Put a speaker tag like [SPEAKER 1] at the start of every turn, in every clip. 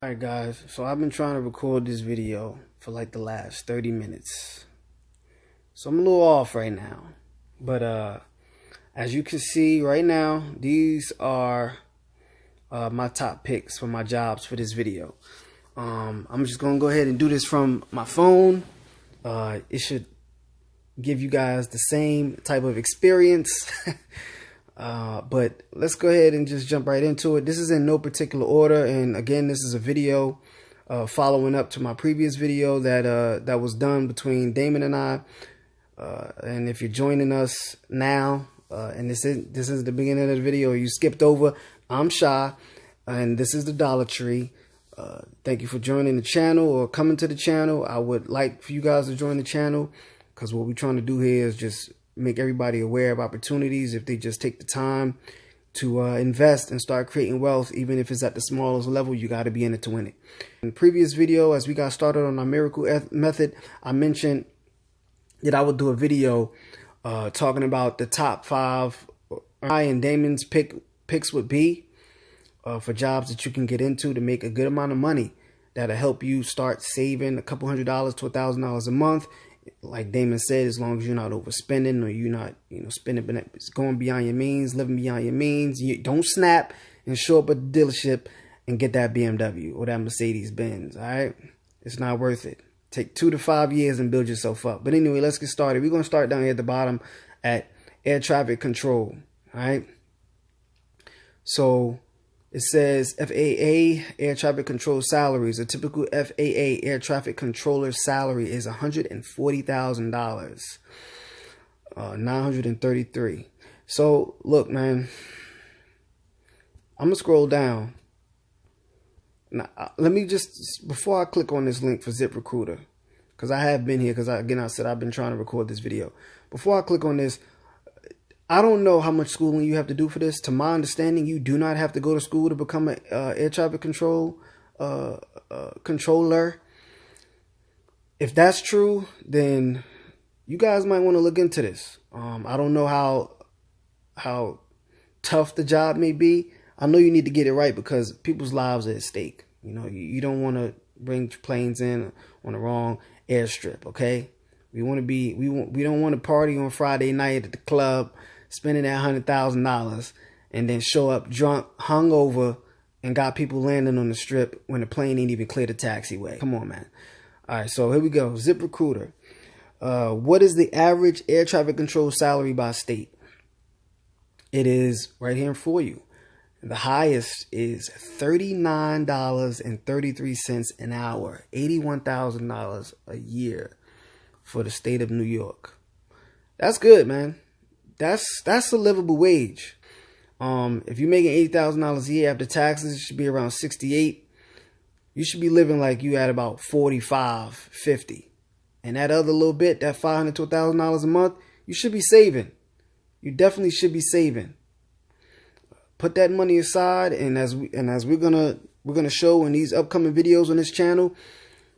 [SPEAKER 1] Alright guys, so I've been trying to record this video for like the last 30 minutes. So I'm a little off right now. But as you can see right now, these are my top picks for my jobs for this video. I'm just gonna go ahead and do this from my phone. It should give you guys the same type of experience. But let's go ahead and just jump right into it. This is in no particular order, and again, this is a video following up to my previous video that was done between Damon and I. And if you're joining us now, and this is the beginning of the video, you skipped over, I'm Shy, and this is the Dollar Tree. Thank you for joining the channel or coming to the channel. I would like for you guys to join the channel, because what we're trying to do here is just make everybody aware of opportunities if they just take the time to invest and start creating wealth. Even if it's at the smallest level, you got to be in it to win it. In the previous video, as we got started on our miracle method, I mentioned that I would do a video talking about the top 5 I and Damon's picks would be for jobs that you can get into to make a good amount of money that'll help you start saving a couple $100s to $1,000 a month. Like Damon said, as long as you're not overspending or you're not, spending, but it's going beyond your means, living beyond your means. You don't snap and show up at the dealership and get that BMW or that Mercedes Benz. All right, it's not worth it. Take 2 to 5 years and build yourself up. But anyway, let's get started. We're going to start down here at the bottom at air traffic control. All right. So it says FAA air traffic control salaries. A typical FAA air traffic controller salary is $140,000, $933. So look, man, I'm gonna scroll down. Now, let me just, before I click on this link for ZipRecruiter, because I have been here, because I said I've been trying to record this video. Before I click on this, I don't know how much schooling you have to do for this. To my understanding, you do not have to go to school to become an air traffic control controller. If that's true, then you guys might want to look into this. I don't know how tough the job may be. I know you need to get it right because people's lives are at stake. You don't want to bring planes in on the wrong airstrip. Okay, we don't want to party on Friday night at the club, spending that $100,000 and then show up drunk, hungover, and got people landing on the strip when the plane ain't even cleared the taxiway. Come on, man. All right, so here we go. ZipRecruiter. What is the average air traffic control salary by state? It is right here for you. The highest is $39.33 an hour, $81,000 a year for the state of New York. That's good, man. That's a livable wage. If you're making $80,000 a year after taxes, it should be around 68. You should be living like you at about 45, 50. And that other little bit, that $500 to $1,000 a month, you should be saving. You definitely should be saving. Put that money aside, and as we're gonna show in these upcoming videos on this channel,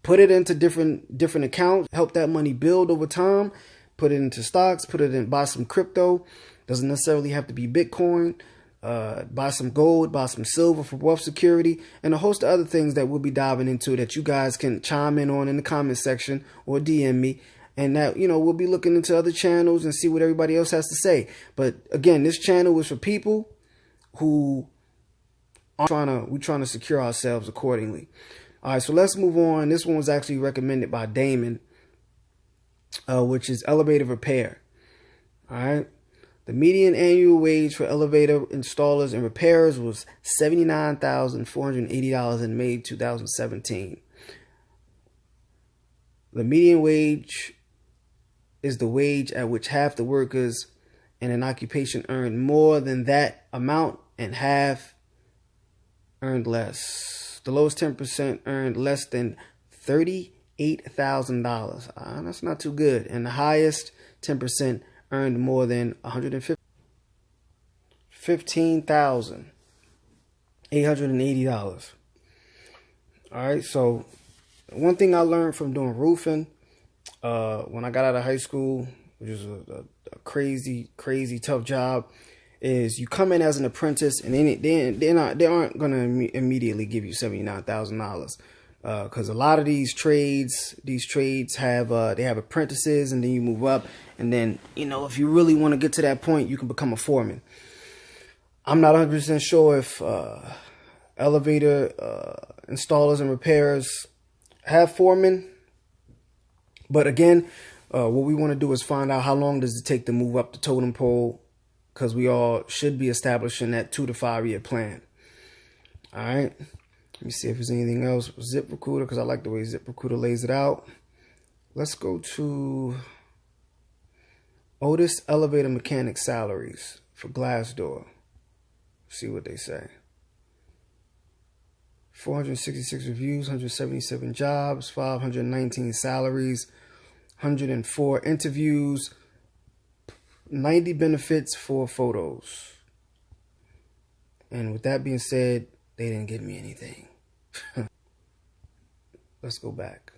[SPEAKER 1] put it into different accounts. Help that money build over time. Put it into stocks. Put it in, buy some crypto. Doesn't necessarily have to be Bitcoin. Buy some gold. Buy some silver for wealth security, and a host of other things that we'll be diving into that you guys can chime in on in the comment section or DM me. And that, we'll be looking into other channels and see what everybody else has to say. But again, this channel is for people who are trying to secure ourselves accordingly. All right, so let's move on. This one was actually recommended by Damon, which is elevator repair. All right, the median annual wage for elevator installers and repairers was $79,480 in May 2017. The median wage is the wage at which half the workers in an occupation earned more than that amount and half earned less. The lowest 10% earned less than $38,000. That's not too good. And the highest 10% earned more than $15,880. All right, so one thing I learned from doing roofing when I got out of high school, which is a crazy tough job, is you come in as an apprentice, and they aren't gonna immediately give you $79,000, because a lot of these trades have they have apprentices, and then you move up, and then if you really want to get to that point, you can become a foreman. I'm not 100% sure if elevator installers and repairers have foremen, but again, what we want to do is find out how long does it take to move up the totem pole, because we all should be establishing that 2 to 5 year plan. All right. Let me see if there's anything else. ZipRecruiter, because I like the way ZipRecruiter lays it out. Let's go to Otis Elevator Mechanic Salaries for Glassdoor. See what they say. 466 reviews, 177 jobs, 519 salaries, 104 interviews, 90 benefits, 4 photos. And with that being said, they didn't give me anything. Let's go back.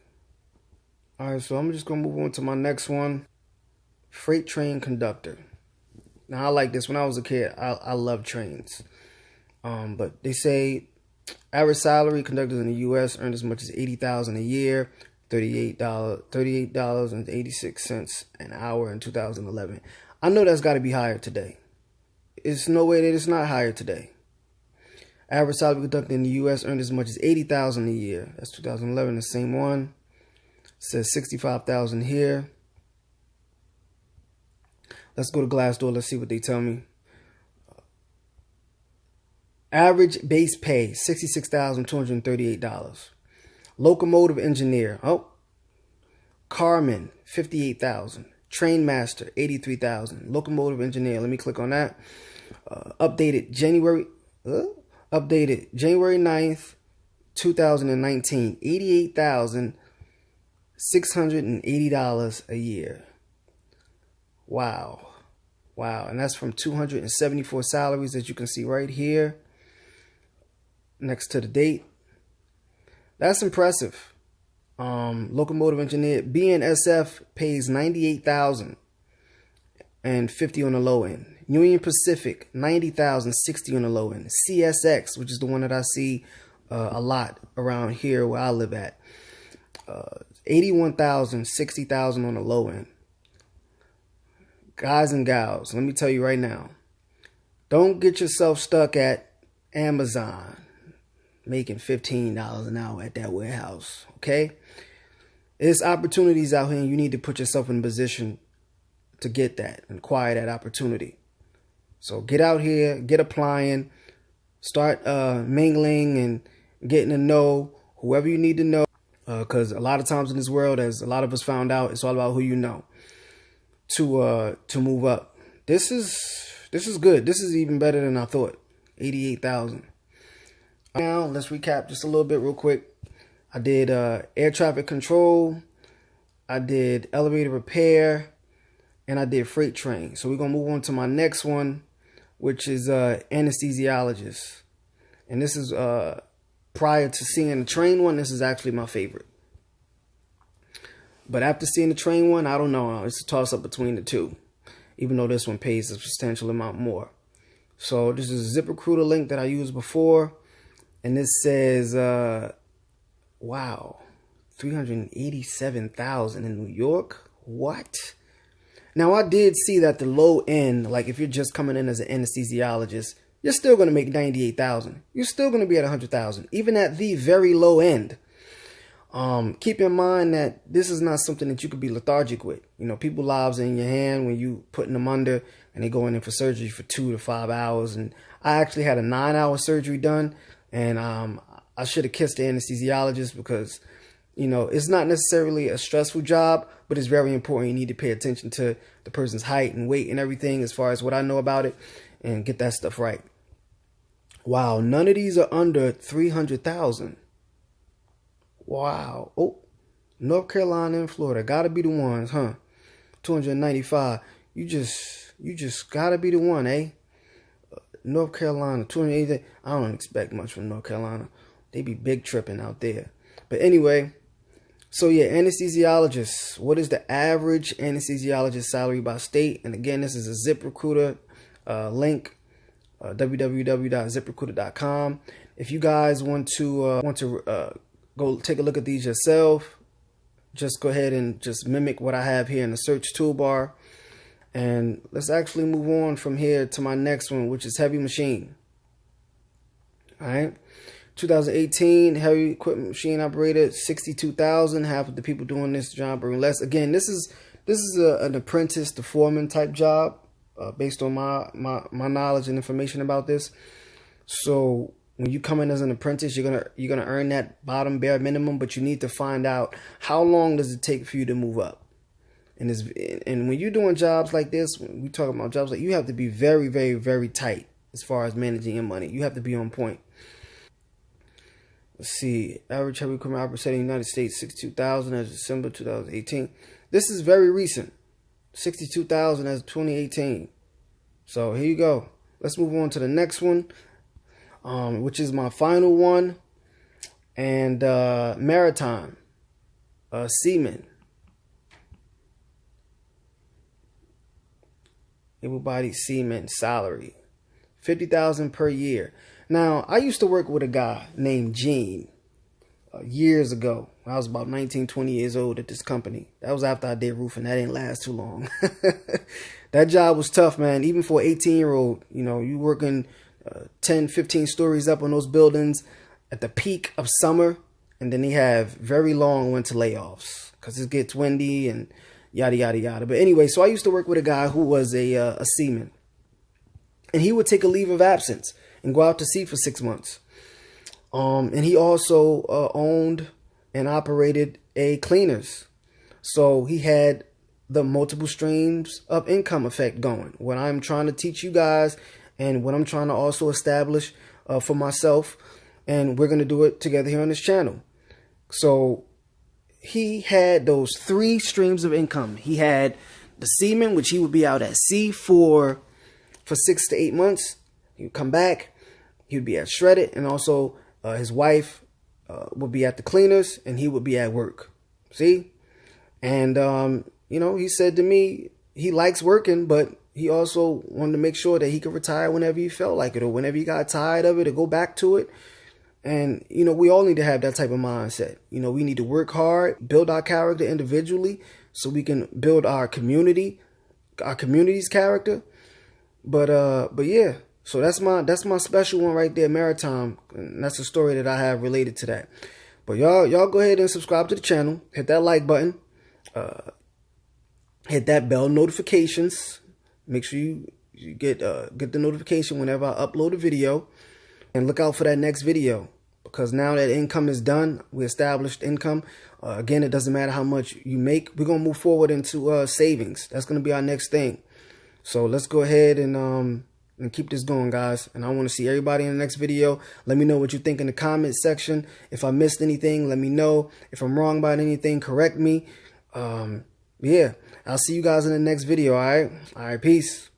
[SPEAKER 1] All right, so I'm just going to move on to my next one. Freight train conductor. Now, I like this. When I was a kid, I loved trains. But they say average salary conductors in the U.S. earned as much as $80,000 a year, $38.86 an hour in 2011. I know that's got to be higher today. It's no way that it's not higher today. Average salary conductor in the U.S. earned as much as $80,000 a year. That's 2011, the same one. It says $65,000 here. Let's go to Glassdoor. Let's see what they tell me. Average base pay, $66,238. Locomotive engineer, carman, $58,000. Train master, $83,000. Locomotive engineer, let me click on that. Updated January 9th, 2019, $88,680 a year. Wow. And that's from 274 salaries that you can see right here next to the date. That's impressive. Locomotive engineer, BNSF pays $98,050 on the low end. Union Pacific, $90,060 on the low end. CSX, which is the one that I see a lot around here where I live at, $81,000, $60,000 on the low end. Guys and gals, let me tell you right now, don't get yourself stuck at Amazon making $15 an hour at that warehouse, okay? There's opportunities out here, and you need to put yourself in a position to get that and acquire that opportunity. So get out here, get applying, start mingling and getting to know whoever you need to know, because a lot of times in this world, as a lot of us found out, it's all about who you know to move up. This is good. This is even better than I thought. 88,000. Now let's recap just a little bit real quick. I did air traffic control, I did elevator repair, and I did freight train. So we're gonna move on to my next one, which is anesthesiologist. And this is prior to seeing the train one, this is actually my favorite. But after seeing the train one, I don't know. It's a toss-up between the two, even though this one pays a substantial amount more. So this is a ZipRecruiter link that I used before. And this says, wow, 387,000 in New York? What? Now, I did see that the low end, like if you're just coming in as an anesthesiologist, you're still going to make 98,000. You're still going to be at 100,000, even at the very low end. Keep in mind that this is not something that you could be lethargic with. You know, people's lives are in your hand when you putting them under and they going in for surgery for 2 to 5 hours. And I actually had a 9-hour surgery done, and I should have kissed the anesthesiologist because, you know, it's not necessarily a stressful job, but it's very important. You need to pay attention to the person's height and weight and everything as far as what I know about it and get that stuff right. Wow, none of these are under 300,000. Wow. Oh, North Carolina and Florida gotta be the ones, huh? 295. You just gotta be the one, eh? North Carolina, 280. I don't expect much from North Carolina. They be big tripping out there. But anyway, so yeah, anesthesiologists. What is the average anesthesiologist salary by state? And again, this is a ZipRecruiter link, www.ziprecruiter.com. If you guys want to go take a look at these yourself, just go ahead and just mimic what I have here in the search toolbar. And let's actually move on from here to my next one, which is heavy machine. All right. 2018 heavy equipment machine operator, 62,000. Half of the people doing this job are less. Again, this is an apprentice to foreman type job, based on my knowledge and information about this. So when you come in as an apprentice, you're gonna earn that bottom bare minimum, but you need to find out how long does it take for you to move up. And when you're doing jobs like this, when we talk about jobs like, you have to be very, very, very tight as far as managing your money. You have to be on point. Let's see, average heavy equipment operator in the United States, 62,000 as of December 2018. This is very recent, 62,000 as of 2018. So here you go. Let's move on to the next one, which is my final one, and Maritime, Seaman. Everybody Seaman salary, 50,000 per year. Now, I used to work with a guy named Gene years ago. I was about 19, 20 years old at this company. That was after I did roofing. That didn't last too long. That job was tough, man. Even for an 18-year-old, you know, you working 10, 15 stories up on those buildings at the peak of summer. And then they have very long winter layoffs because it gets windy and yada, yada, yada. But anyway, so I used to work with a guy who was a seaman. And he would take a leave of absence and go out to sea for 6 months. And he also owned and operated a cleaners. So he had the multiple streams of income effect going. What I'm trying to teach you guys and what I'm trying to also establish for myself. And we're going to do it together here on this channel. So he had those 3 streams of income. He had the seaman, which he would be out at sea for 6 to 8 months. He would come back. He would be at shredded, and also his wife would be at the cleaners, and he would be at work. See? And, you know, he said to me, he likes working, but he also wanted to make sure that he could retire whenever he felt like it, or whenever he got tired of it, or go back to it. And, you know, we all need to have that type of mindset. You know, we need to work hard, build our character individually so we can build our community's character. But yeah. So that's my special one right there, Maritime. And that's the story that I have related to that. But y'all go ahead and subscribe to the channel. Hit that like button. Hit that bell notifications. Make sure you get the notification whenever I upload a video. And look out for that next video. Because now that income is done, we established income. Again, it doesn't matter how much you make. We're going to move forward into savings. That's going to be our next thing. So let's go ahead and keep this going, guys. And I want to see everybody in the next video. Let me know what you think in the comment section. If I missed anything, let me know. If I'm wrong about anything, correct me. Yeah, I'll see you guys in the next video, all right? All right, peace.